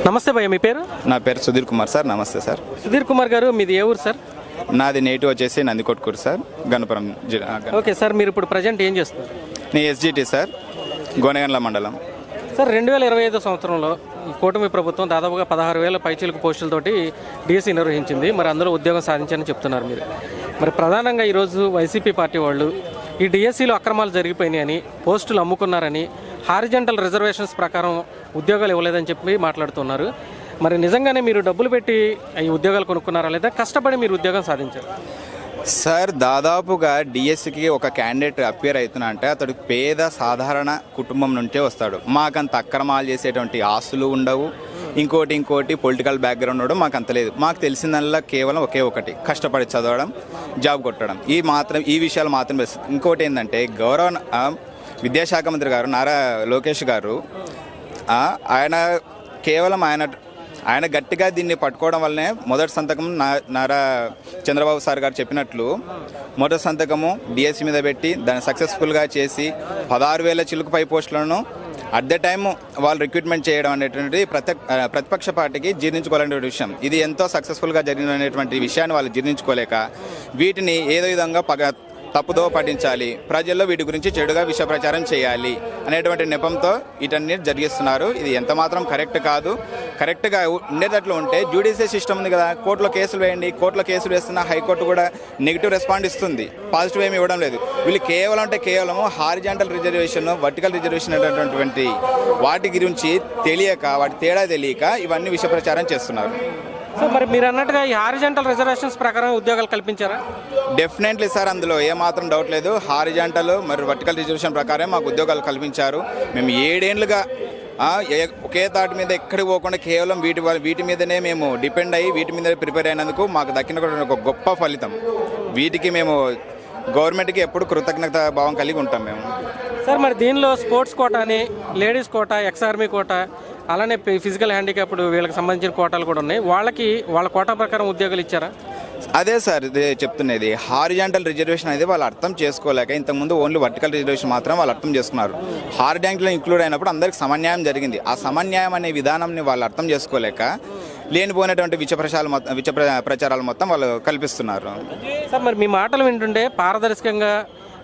నమస్తే భయ్య, మీ పేరు? నా పేరు సుధీర్ కుమార్ సార్. నమస్తే సార్. సుధీర్ కుమార్ గారు, మీది ఏ ఊరు సార్? నాది నేటివ్ వచ్చేసి నందికొట్కూరు సార్, గణపురం జిల్లా. ఓకే సార్, మీరు ఇప్పుడు ప్రజెంట్ ఏం చేస్తున్నారు? నేను ఎస్జిటి సార్, గోనెగండ్ల మండలం. సార్ 2025 సంవత్సరంలో ఈ కూటమి ప్రభుత్వం దాదాపుగా 16,000 పైచీలకు పోస్టులతోటి డిఎస్సి నిర్వహించింది. మరి అందులో ఉద్యోగం సాధించారని చెప్తున్నారు మీరు. మరి ప్రధానంగా ఈరోజు వైసీపీ పార్టీ వాళ్ళు ఈ డిఎస్సిలో అక్రమాలు జరిగిపోయినాయని, పోస్టులు అమ్ముకున్నారని, హారిజంటల్ రిజర్వేషన్స్ ప్రకారం ఉద్యోగాలు ఇవ్వలేదని చెప్పి మాట్లాడుతున్నారు. మరి నిజంగానే మీరు డబ్బులు పెట్టి ఈ ఉద్యోగాలు కొనుక్కున్నారా, లేదా కష్టపడి మీరు ఉద్యోగం సాధించారు? సార్, దాదాపుగా డిఎస్సికి ఒక క్యాండిడేట్ అపేర్ అవుతున్నా అంటే అతడు పేద సాధారణ కుటుంబం నుంచే వస్తాడు. మాకంత అక్రమాలు చేసేటువంటి ఆస్తులు ఉండవు, ఇంకోటి పొలిటికల్ బ్యాక్గ్రౌండ్ ఉండడం మాకు అంత లేదు. మాకు తెలిసిందల్లా కేవలం ఒకే ఒకటి, కష్టపడి చదవడం, జాబ్ కొట్టడం. ఈ విషయాలు మాత్రం బెస్ట్. ఇంకోటి ఏంటంటే విద్యాశాఖ మంత్రి గారు నారా లోకేష్ గారు ఆయన గట్టిగా దీన్ని పట్టుకోవడం వల్లనే మొదటి సంతకం నారా చంద్రబాబు సార్ గారు చెప్పినట్లు మొదటి సంతకము డిఎస్సి మీద పెట్టి దాన్ని సక్సెస్ఫుల్గా చేసి 16,000 చిలుకు పై పోస్టులను అట్ ద టైమ్ వాళ్ళు రిక్రూట్మెంట్ చేయడం అనేటువంటి ప్రతిపక్ష పార్టీకి జీర్ణించుకోవాలనే విషయం. ఇది ఎంతో సక్సెస్ఫుల్గా జరిగినటువంటి విషయాన్ని వాళ్ళు జీర్ణించుకోలేక వీటిని ఏదో విధంగా తప్పుదో పట్టించాలి, ప్రజల్లో వీటి గురించి చెడుగా విష ప్రచారం చేయాలి అనేటువంటి నెపంతో వీటన్ని జరిగిస్తున్నారు. ఇది ఎంత మాత్రం కరెక్ట్ కాదు. కరెక్ట్గా ఉండేటట్లు ఉంటే జ్యుడిషియల్ సిస్టమ్ ఉంది కదా, కోర్టులో కేసులు వేయండి. కోర్టులో కేసులు వేస్తున్న హైకోర్టు కూడా నెగిటివ్ రెస్పాండ్ ఇస్తుంది, పాజిటివ్ ఏమి ఇవ్వడం లేదు. వీళ్ళు కేవలం హారిజాంటల్ రిజర్వేషన్, వర్టికల్ రిజర్వేషన్ అనేటువంటి వాటి గురించి తెలియక, వాటి తేడా తెలియక ఇవన్నీ విష ప్రచారం చేస్తున్నారు. సో మరి మీరు అన్నట్టుగా ఈ హారిజాంటల్ రిజర్వేషన్స్ ప్రకారం ఉద్యోగాలు కల్పించారా? డెఫినెట్లీ సార్, అందులో ఏమాత్రం డౌట్ లేదు. హారిజాంటల్ మరియు వర్టికల్ రిజర్వేషన్ ప్రకారం మాకు ఉద్యోగాలు కల్పించారు. మేము 7 ఏళ్లుగా ఒకే తాటి మీద ఎక్కడికి పోకుండా కేవలం వీటి మీదనే మేము డిపెండ్ అయ్యి వీటి మీద ప్రిపేర్ అయినందుకు మాకు దక్కిన ఒక గొప్ప ఫలితం. వీటికి మేము గవర్నమెంట్కి ఎప్పుడు కృతజ్ఞత భావం కలిగి ఉంటాం మేము. సార్, మరి దీనిలో స్పోర్ట్స్ కోటా అని, ladies quota, ex army quota, అలానే ఫిజికల్ హ్యాండిక్యాప్డ్ వీళ్ళకి సంబంధించిన కోటాలు కూడా ఉన్నాయి. వాళ్ళ కోటా ప్రకారం ఉద్యోగాలు ఇచ్చారా? అదే సార్, ఇదే చెప్తున్నది. హారిజాంటల్ రిజర్వేషన్ అనేది వాళ్ళు అర్థం చేసుకోలేక, ఇంతకుముందు ఓన్లీ వర్టికల్ రిజర్వేషన్ మాత్రం వాళ్ళు అర్థం చేసుకున్నారు. హారిజాంటల్ ఇంక్లూడ్ అయినప్పుడు అందరికి సమన్యాయం జరిగింది. ఆ సమన్యాయం అనే విధానంని వాళ్ళు అర్థం చేసుకోలేక లేనిపోయినటువంటి విష ప్రచారాలు మొత్తం వాళ్ళు కల్పిస్తున్నారు. సార్, మరి మీ మాటలు వింటుంటే పారదర్శకంగా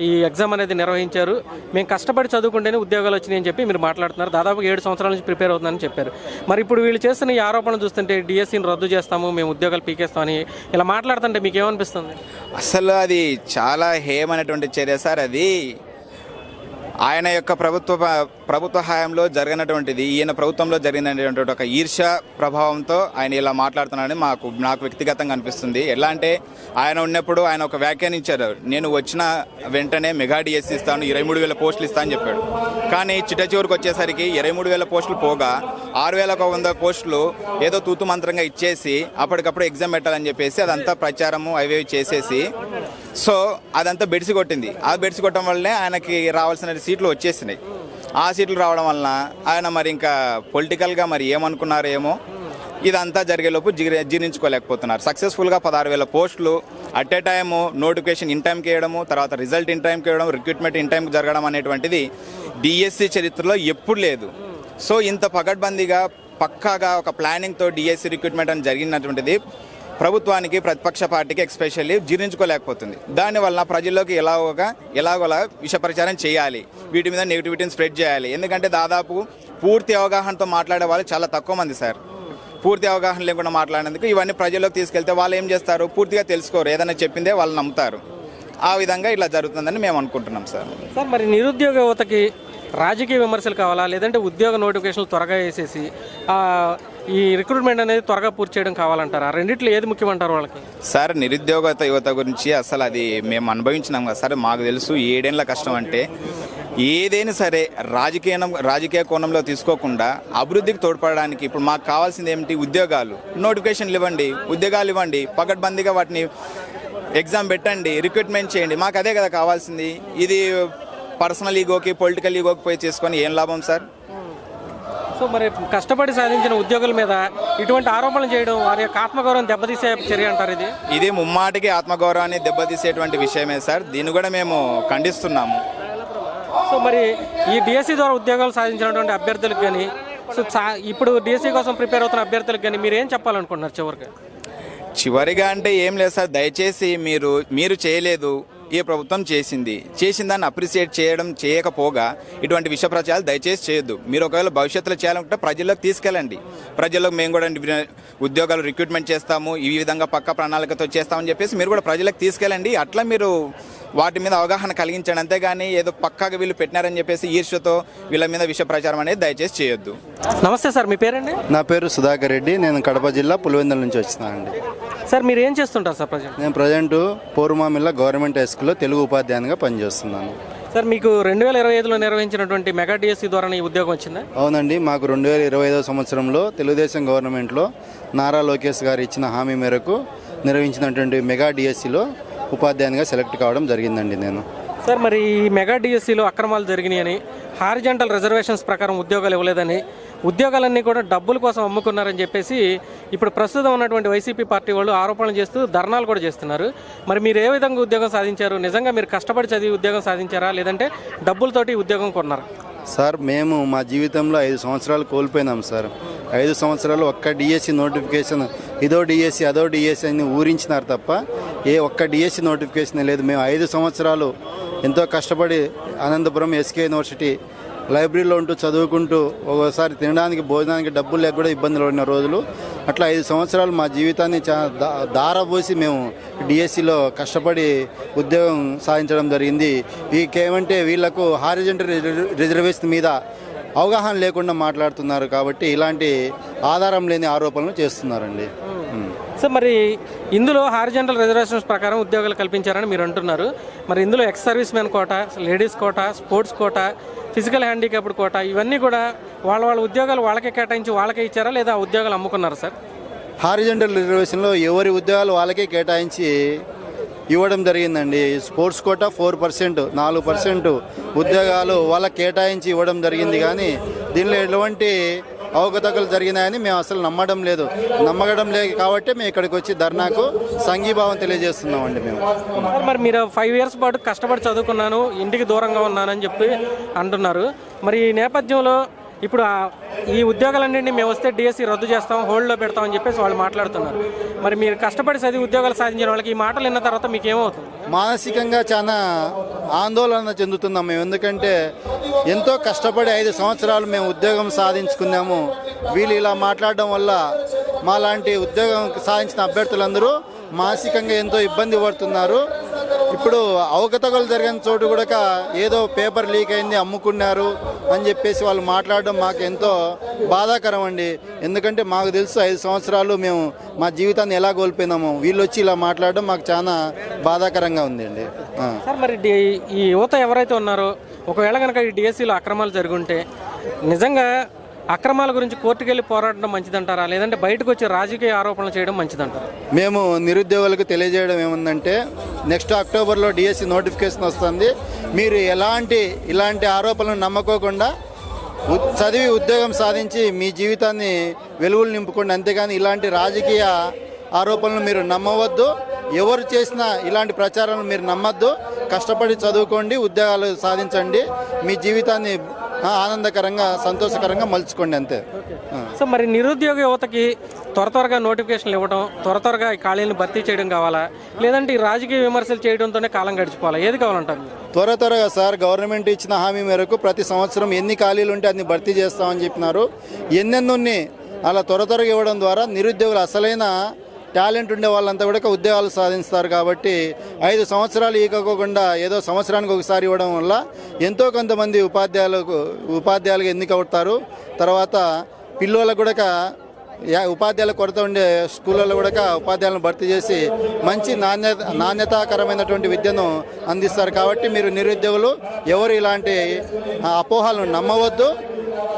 ఈ ఎగ్జామ్ అనేది నిర్వహించారు, మేము కష్టపడి చదువుకుంటేనే ఉద్యోగాలు వచ్చినాయని చెప్పి మీరు మాట్లాడుతున్నారు. దాదాపు 7 సంవత్సరాల నుంచి ప్రిపేర్ అవుతుందని చెప్పారు. మరి ఇప్పుడు వీళ్ళు చేస్తున్న ఈ ఆరోపణలు చూస్తుంటే డిఎస్సిని రద్దు చేస్తాము, మేము ఉద్యోగాలు పీకేస్తామని ఇలా మాట్లాడుతుంటే మీకు ఏమనిపిస్తుంది? అసలు అది చాలా హేయమైనటువంటి చర్య సార్. అది ఆయన యొక్క ప్రభుత్వ హయాంలో జరిగినటువంటిది, ఈయన ప్రభుత్వంలో జరిగినటువంటి ఒక ఈర్ష్య ప్రభావంతో ఆయన ఇలా మాట్లాడుతున్నాడని నాకు వ్యక్తిగతంగా అనిపిస్తుంది. ఎలా అంటే ఆయన ఉన్నప్పుడు ఆయన ఒక వ్యాఖ్యానించారు, నేను వచ్చిన వెంటనే మెగా డిఎస్సి ఇస్తాను, 23,000 పోస్టులు ఇస్తాను అని చెప్పాడు. కానీ చిట్ట చివరికి వచ్చేసరికి 23,000 పోస్టులు పోగా 6,100 పోస్టులు ఏదో తూతు మంత్రంగా ఇచ్చేసి అప్పటికప్పుడు ఎగ్జామ్ పెట్టాలని చెప్పేసి అదంతా ప్రచారము అవి చేసేసి సో అదంతా బెడిసి కొట్టింది. ఆ బెడిసి కొట్టడం వల్లనే ఆయనకి రావాల్సిన సీట్లు వచ్చేసినాయి. ఆ సీట్లు రావడం వలన ఆయన మరి ఇంకా పొలిటికల్గా మరి ఏమనుకున్నారేమో ఇదంతా జరిగేలోపు జీర్ణించుకోలేకపోతున్నారు. సక్సెస్ఫుల్గా 16,000 పోస్టులు at a time notification in టైంకి వేయడము, తర్వాత రిజల్ట్ ఇన్ టైంకి వేయడం, రిక్రూట్మెంట్ ఇన్ టైంకి జరగడం అనేటువంటిది డిఎస్సి చరిత్రలో ఎప్పుడు లేదు. సో ఇంత పకడ్బందీగా పక్కాగా ఒక ప్లానింగ్తో డిఎస్సి రిక్రూట్మెంట్ అని జరిగినటువంటిది ప్రభుత్వానికి, ప్రతిపక్ష పార్టీకి ఎస్పెషల్లీ జీర్ణించుకోలేకపోతుంది. దానివల్ల ప్రజల్లోకి ఎలాగోలా విష ప్రచారం చేయాలి, వీటి మీద నెగిటివిటీని స్ప్రెడ్ చేయాలి. ఎందుకంటే దాదాపు పూర్తి అవగాహనతో మాట్లాడే వాళ్ళు చాలా తక్కువ మంది సార్. పూర్తి అవగాహన లేకుండా మాట్లాడేందుకు ఇవన్నీ ప్రజల్లోకి తీసుకెళ్తే వాళ్ళు ఏం చేస్తారు, పూర్తిగా తెలుసుకోరు, ఏదైనా చెప్పిందే వాళ్ళు నమ్ముతారు. ఆ విధంగా ఇలా జరుగుతుందని మేము అనుకుంటున్నాం సార్. సార్, మరి నిరుద్యోగ యువతకి రాజకీయ విమర్శలు కావాలా, లేదంటే ఉద్యోగ నోటిఫికేషన్లు త్వరగా వేసేసి ఈ రిక్రూట్మెంట్ అనేది త్వరగా పూర్తి చేయడం కావాలంటారా? రెండిట్లో ఏది ముఖ్యమంటారు వాళ్ళకి? సార్, నిరుద్యోగ యువత గురించి అసలు అది మేము అనుభవించినాం కదా సార్. మాకు తెలుసు 7 ఏళ్ల కష్టం అంటే. ఏదైనా సరే రాజకీయ కోణంలో తీసుకోకుండా అభివృద్ధికి తోడ్పడడానికి ఇప్పుడు మాకు కావాల్సింది ఏమిటి? ఉద్యోగాలు. నోటిఫికేషన్లు ఇవ్వండి, ఉద్యోగాలు ఇవ్వండి, పకడ్బందీగా వాటిని ఎగ్జామ్ పెట్టండి, రిక్రూట్మెంట్ చేయండి. మాకు అదే కదా కావాల్సింది. ఇది పర్సనల్ ఈగోకి, పొలిటికల్ ఈగోకి పోయి చేసుకొని ఏం లాభం సార్? సో మరి కష్టపడి సాధించిన ఉద్యోగుల మీద ఇటువంటి ఆరోపణలు చేయడం వారి యొక్క ఆత్మగౌరవం దెబ్బతీసే చర్య అంటారు. ఇది ముమ్మాటికి ఆత్మగౌరవాన్ని దెబ్బతీసేటువంటి విషయమే సార్. దీన్ని కూడా మేము ఖండిస్తున్నాము. సో మరి ఈ డిఎస్సి ద్వారా ఉద్యోగాలు సాధించినటువంటి అభ్యర్థులకు కానీ సో ఇప్పుడు డిఎస్సి కోసం ప్రిపేర్ అవుతున్న అభ్యర్థులకు కానీ మీరు ఏం చెప్పాలనుకుంటున్నారు చివరికి? చివరిగా అంటే ఏం లేదు సార్, దయచేసి మీరు చేయలేదు, ఈ ప్రభుత్వం చేసిన దాన్ని అప్రిసియేట్ చేయకపోగా ఇటువంటి విష ప్రచారాలు దయచేసి చేయొద్దు. మీరు ఒకవేళ భవిష్యత్తులో చేయాలనుకుంటే ప్రజల్లోకి తీసుకెళ్ళండి. ప్రజల్లోకి మేము కూడా ఉద్యోగాలు రిక్రూట్మెంట్ చేస్తాము, ఈ విధంగా పక్క ప్రణాళికతో చేస్తామని చెప్పేసి మీరు కూడా ప్రజలకు తీసుకెళ్ళండి. అట్లా మీరు వాటి మీద అవగాహన కలిగించండి. అంతేగాని ఏదో పక్కాగా వీళ్ళు పెట్టినారని చెప్పేసి ఈర్ష్యతో వీళ్ళ మీద విష ప్రచారం అనేది దయచేసి చేయొద్దు. నమస్తే సార్, మీ పేరండి? నా పేరు సుధాకర్ రెడ్డి, నేను కడప జిల్లా పులివెందుల నుంచి వచ్చినానండి. సార్ మీరు ఏం చేస్తుంటారు సార్ ప్రజెంట్? నేను ప్రజెంట్ పోరుమామిల్ల గవర్నమెంట్ హై స్కూల్లో తెలుగు ఉపాధ్యాయునిగా పనిచేస్తున్నాను. సార్ మీకు 2025లో నిర్వహించినటువంటి మెగా డిఎస్సి ద్వారా ఈ ఉద్యోగం వచ్చిందా? అవునండి, మాకు 2025 సంవత్సరంలో తెలుగుదేశం గవర్నమెంట్లో నారా లోకేష్ గారు ఇచ్చిన హామీ మేరకు నిర్వహించినటువంటి మెగా డిఎస్సిలో ఉపాధ్యాయునిగా సెలెక్ట్ కావడం జరిగిందండి నేను. సార్ మరి ఈ మెగా డిఎస్సిలో అక్రమాలు జరిగినాయని, హారిజంటల్ రిజర్వేషన్స్ ప్రకారం ఉద్యోగాలు ఇవ్వలేదని, ఉద్యోగాలన్నీ కూడా డబ్బుల కోసం అమ్ముకున్నారని చెప్పేసి ఇప్పుడు ప్రస్తుతం ఉన్నటువంటి వైసీపీ పార్టీ వాళ్ళు ఆరోపణలు చేస్తూ ధర్నాలు కూడా చేస్తున్నారు. మరి మీరు ఏ విధంగా ఉద్యోగం సాధించారు? నిజంగా మీరు కష్టపడి చదివి ఉద్యోగం సాధించారా, లేదంటే డబ్బులతోటి ఉద్యోగం కొన్నారా? సార్ మేము మా జీవితంలో 5 సంవత్సరాలు కోల్పోయినాం సార్. 5 సంవత్సరాలు ఒక్క డిఎస్సి నోటిఫికేషన్, ఇదో డిఎస్సి అదో డిఎస్సి అని ఊరించినారు తప్ప ఒక్క డిఎస్సి నోటిఫికేషన్ లేదు. మేము 5 సంవత్సరాలు ఎంతో కష్టపడి అనంతపురం ఎస్కే యూనివర్సిటీ లైబ్రరీలో ఉంటూ చదువుకుంటూ ఒకసారి తినడానికి భోజనానికి డబ్బులు లేక కూడా ఇబ్బందులు పడిన రోజులు. అట్లా 5 సంవత్సరాలు మా జీవితాన్ని దారపోసి మేము డిఎస్సిలో కష్టపడి ఉద్యోగం సాధించడం జరిగింది. ఏమంటే వీళ్లకు హారిజంటల్ రిజర్వేషన్ మీద అవగాహన లేకుండా మాట్లాడుతున్నారు కాబట్టి ఇలాంటి ఆధారం లేని ఆరోపణలు చేస్తున్నారండి. సార్ మరి ఇందులో హారిజంటల్ రిజర్వేషన్స్ ప్రకారం ఉద్యోగాలు కల్పించారని మీరు అంటున్నారు. మరి ఇందులో ex servicemen quota, ladies quota, sports quota, physical handicapped quota ఇవన్నీ కూడా వాళ్ళ ఉద్యోగాలు వాళ్ళకే కేటాయించి వాళ్ళకే ఇచ్చారా, లేదా ఉద్యోగాలు అమ్ముకున్నారా సార్? హారిజంటల్ రిజర్వేషన్లో ఎవరి ఉద్యోగాలు వాళ్ళకే కేటాయించి ఇవ్వడం జరిగిందండి. స్పోర్ట్స్ కోటా 4%, 4% ఉద్యోగాలు వాళ్ళకి కేటాయించి ఇవ్వడం జరిగింది. కానీ దీనిలో ఎటువంటి అవకతవకలు జరిగినాయని మేము అసలు నమ్మడం లేదు కాబట్టి మేము ఇక్కడికి వచ్చి ధర్నాకు సంఘీభావం తెలియజేస్తున్నామండి మేము. మరి మీరు 5 years పాటు కష్టపడి చదువుకున్నాను, ఇంటికి దూరంగా ఉన్నానని చెప్పి అంటున్నారు. మరి ఈ నేపథ్యంలో ఇప్పుడు ఈ ఉద్యోగాలన్నింటినీ మేము వస్తే డిఎస్సి రద్దు చేస్తాం, హోల్డ్లో పెడతామని చెప్పేసి వాళ్ళు మాట్లాడుతున్నారు. మరి మీరు కష్టపడి చదివి ఉద్యోగాలు సాధించిన వాళ్ళకి ఈ మాటలు విన్న తర్వాత మీకు ఏమవుతుంది? మానసికంగా చాలా ఆందోళన చెందుతున్నాం మేము. ఎందుకంటే ఎంతో కష్టపడి 5 సంవత్సరాలు మేము ఉద్యోగం సాధించుకున్నాము. వీళ్ళు ఇలా మాట్లాడడం వల్ల మాలాంటి ఉద్యోగం సాధించిన అభ్యర్థులందరూ మానసికంగా ఎంతో ఇబ్బంది పడుతున్నారు. ఇప్పుడు అవకతవకలు జరిగిన చోటు కూడా ఏదో పేపర్ లీక్ అయింది, అమ్ముకున్నారు అని చెప్పేసి వాళ్ళు మాట్లాడడం మాకు ఎంతో బాధాకరం అండి. ఎందుకంటే మాకు తెలుసు 5 సంవత్సరాలు మేము మా జీవితాన్ని ఎలా కోల్పోయినామో, వీళ్ళు వచ్చి ఇలా మాట్లాడడం మాకు చాలా బాధాకరంగా ఉంది అండి. సార్ మరి ఈ యువత ఎవరైతే ఉన్నారో ఒకవేళ కనుక ఈ డిఎస్సిలో అక్రమాలు జరుగుంటే నిజంగా అక్రమాల గురించి కోర్టుకు వెళ్ళి పోరాడడం మంచిదంటారా, లేదంటే బయటకు వచ్చి రాజకీయ ఆరోపణలు చేయడం మంచిదంటారా? మేము నిరుద్యోగులకు తెలియజేయడం ఏముందంటే నెక్స్ట్ అక్టోబర్లో డిఎస్సి నోటిఫికేషన్ వస్తుంది. మీరు ఇలాంటి ఆరోపణలు నమ్మకోకుండా చదివి ఉద్యోగం సాధించి మీ జీవితాన్ని వెలుగులు నింపుకోండి. అంతేగాని ఇలాంటి రాజకీయ ఆరోపణలు మీరు నమ్మవద్దు. ఎవరు చేసినా ఇలాంటి ప్రచారాలను మీరు నమ్మద్దు. కష్టపడి చదువుకోండి, ఉద్యోగాలు సాధించండి, మీ జీవితాన్ని ఆనందకరంగా సంతోషకరంగా మలుచుకోండి అంతే. సో మరి నిరుద్యోగ యువతకి త్వరగా నోటిఫికేషన్లు ఇవ్వడం, త్వరగా ఈ ఖాళీలను భర్తీ చేయడం కావాలా, లేదంటే ఈ రాజకీయ విమర్శలు చేయడంతోనే కాలం గడిచిపోవాలా, ఏది కావాలంటారు? త్వరగా సార్, గవర్నమెంట్ ఇచ్చిన హామీ మేరకు ప్రతి సంవత్సరం ఎన్ని ఖాళీలు ఉంటే అన్ని భర్తీ చేస్తామని చెప్పినారు. ఎన్నెన్ని అలా త్వరగా ఇవ్వడం ద్వారా నిరుద్యోగులు అసలైన టాలెంట్ ఉండే వాళ్ళంతా కూడా ఉద్యోగాలు సాధిస్తారు. కాబట్టి 5 సంవత్సరాలు ఈకోకుండా ఏదో సంవత్సరానికి ఒకసారి ఇవ్వడం వల్ల ఎంతో కొంతమంది ఉపాధ్యాయులుగా ఎన్నికవుతారు. తర్వాత పిల్లలకు కూడా ఉపాధ్యాయుల కొరత ఉండే స్కూళ్ళలో కూడా ఉపాధ్యాయులను భర్తీ చేసి మంచి నాణ్యతాకరమైనటువంటి విద్యను అందిస్తారు. కాబట్టి మీరు నిరుద్యోగులు ఎవరు ఇలాంటి అపోహలను నమ్మవద్దు.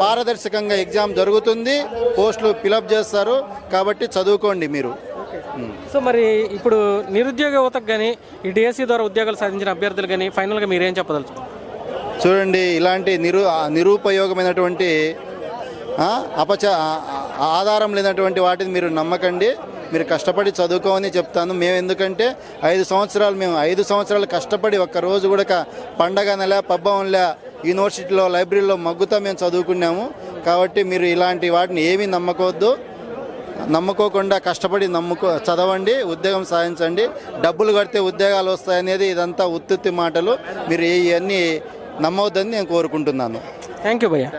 పారదర్శకంగా ఎగ్జామ్ జరుగుతుంది, పోస్టులు ఫిలప్ చేస్తారు. కాబట్టి చదువుకోండి మీరు. సో మరి ఇప్పుడు నిరుద్యోగ యువతకు కానీ ఈ డిఎస్సి ద్వారా ఉద్యోగాలు సాధించిన అభ్యర్థులు కానీ ఫైనల్గా మీరేం చెప్పదలుచు? చూడండి, ఇలాంటి నిరుపయోగమైనటువంటి ఆధారం లేనటువంటి వాటిని మీరు నమ్మకండి. మీరు కష్టపడి చదువుకోమని చెప్తాను. మేము ఎందుకంటే 5 సంవత్సరాలు కష్టపడి ఒక్కరోజు కూడా పండగ నెల పబ్బం నెల యూనివర్సిటీలో లైబ్రరీలో మగ్గుతా మేము చదువుకున్నాము. కాబట్టి మీరు ఇలాంటి వాటిని ఏమీ నమ్ముకోకుండా కష్టపడి చదవండి, ఉద్యోగం సాధించండి. డబ్బులు కడితే ఉద్యోగాలు వస్తాయనేది ఇదంతా ఉత్తుత్తి మాటలు. మీరు ఇవన్నీ నమ్మవద్దని నేను కోరుకుంటున్నాను. థ్యాంక్ యూ భయ్యా.